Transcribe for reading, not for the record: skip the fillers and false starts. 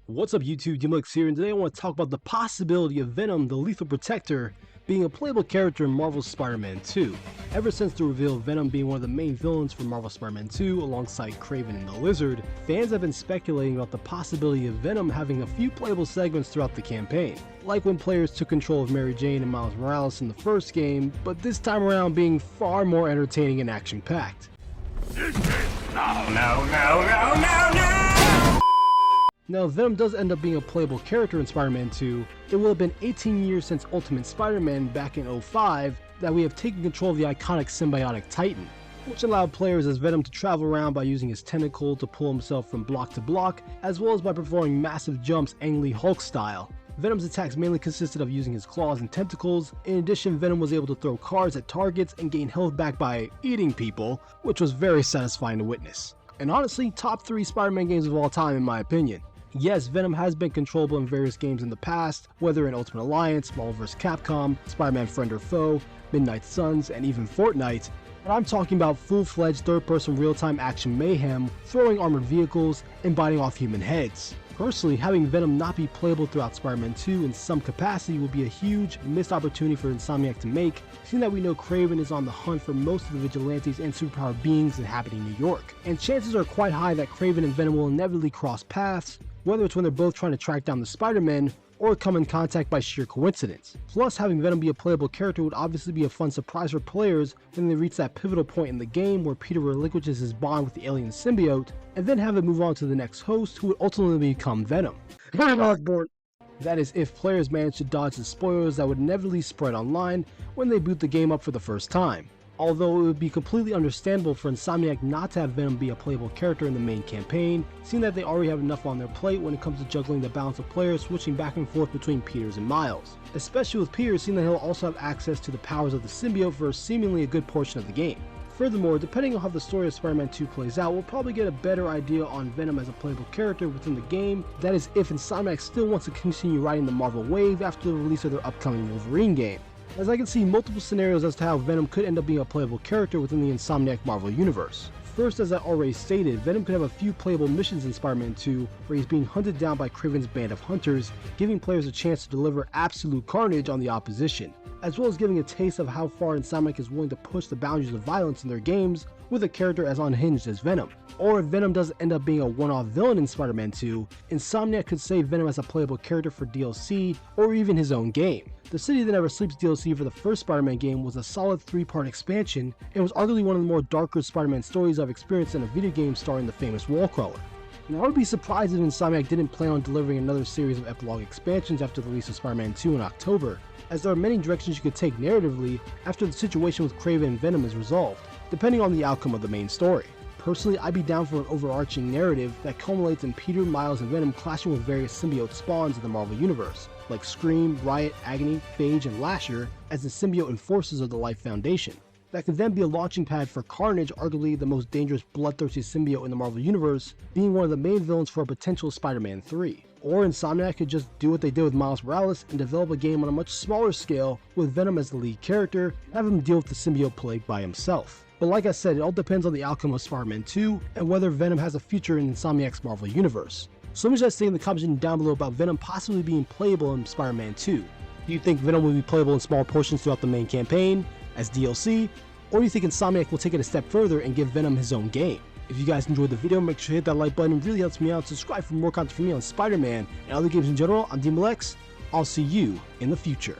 What's up YouTube, DMLX here, and today I want to talk about the possibility of Venom, the Lethal Protector, being a playable character in Marvel's Spider-Man 2. Ever since the reveal of Venom being one of the main villains for Marvel Spider-Man 2 alongside Kraven and the Lizard, fans have been speculating about the possibility of Venom having a few playable segments throughout the campaign, like when players took control of Mary Jane and Miles Morales in the first game, but this time around being far more entertaining and action-packed. Now, if Venom does end up being a playable character in Spider-Man 2, it will have been 18 years since Ultimate Spider-Man back in 2005 that we have taken control of the iconic symbiotic Titan, which allowed players as Venom to travel around by using his tentacle to pull himself from block to block, as well as by performing massive jumps Ang Lee Hulk style. Venom's attacks mainly consisted of using his claws and tentacles. In addition, Venom was able to throw cards at targets and gain health back by eating people, which was very satisfying to witness. And honestly, top 3 Spider-Man games of all time in my opinion. Yes, Venom has been controllable in various games in the past, whether in Ultimate Alliance, Marvel vs. Capcom, Spider-Man Friend or Foe, Midnight Suns, and even Fortnite, but I'm talking about full-fledged third-person real-time action mayhem, throwing armored vehicles, and biting off human heads. Personally, having Venom not be playable throughout Spider-Man 2 in some capacity would be a huge missed opportunity for Insomniac to make, seeing that we know Kraven is on the hunt for most of the vigilantes and superpowered beings inhabiting New York, and chances are quite high that Kraven and Venom will inevitably cross paths, whether it's when they're both trying to track down the Spider-Man or come in contact by sheer coincidence. Plus, having Venom be a playable character would obviously be a fun surprise for players when they reach that pivotal point in the game where Peter relinquishes his bond with the alien symbiote, and then have it move on to the next host who would ultimately become Venom. That is, if players manage to dodge the spoilers that would inevitably spread online when they boot the game up for the first time. Although it would be completely understandable for Insomniac not to have Venom be a playable character in the main campaign, seeing that they already have enough on their plate when it comes to juggling the balance of players switching back and forth between Peters and Miles. Especially with Peter, seeing that he'll also have access to the powers of the symbiote for seemingly a good portion of the game. Furthermore, depending on how the story of Spider-Man 2 plays out, we'll probably get a better idea on Venom as a playable character within the game, that is if Insomniac still wants to continue riding the Marvel wave after the release of their upcoming Wolverine game, as I can see multiple scenarios as to how Venom could end up being a playable character within the Insomniac Marvel universe. First, as I already stated, Venom could have a few playable missions in Spider-Man 2 where he's being hunted down by Kraven's band of hunters, giving players a chance to deliver absolute carnage on the opposition, as well as giving a taste of how far Insomniac is willing to push the boundaries of violence in their games with a character as unhinged as Venom. Or if Venom does end up being a one-off villain in Spider-Man 2, Insomniac could save Venom as a playable character for DLC or even his own game. The City That Never Sleeps DLC for the first Spider-Man game was a solid 3-part expansion and was arguably one of the more darker Spider-Man stories I've experienced in a video game starring the famous Wallcrawler. Now, I would be surprised if Insomniac didn't plan on delivering another series of epilogue expansions after the release of Spider-Man 2 in October, as there are many directions you could take narratively after the situation with Kraven and Venom is resolved, depending on the outcome of the main story. Personally, I'd be down for an overarching narrative that culminates in Peter, Miles, and Venom clashing with various symbiote spawns in the Marvel Universe, like Scream, Riot, Agony, Phage, and Lasher as the symbiote enforcers of the Life Foundation. That could then be a launching pad for Carnage, arguably the most dangerous bloodthirsty symbiote in the Marvel Universe, being one of the main villains for a potential Spider-Man 3. Or Insomniac could just do what they did with Miles Morales and develop a game on a much smaller scale with Venom as the lead character, have him deal with the symbiote plague by himself. But like I said, it all depends on the outcome of Spider-Man 2 and whether Venom has a future in Insomniac's Marvel Universe. So let me just say in the comments down below about Venom possibly being playable in Spider-Man 2. Do you think Venom will be playable in small portions throughout the main campaign, as DLC, or do you think Insomniac will take it a step further and give Venom his own game? If you guys enjoyed the video, make sure to hit that like button, it really helps me out. Subscribe for more content from me on Spider-Man and other games in general. I'm DMLX. I'll see you in the future.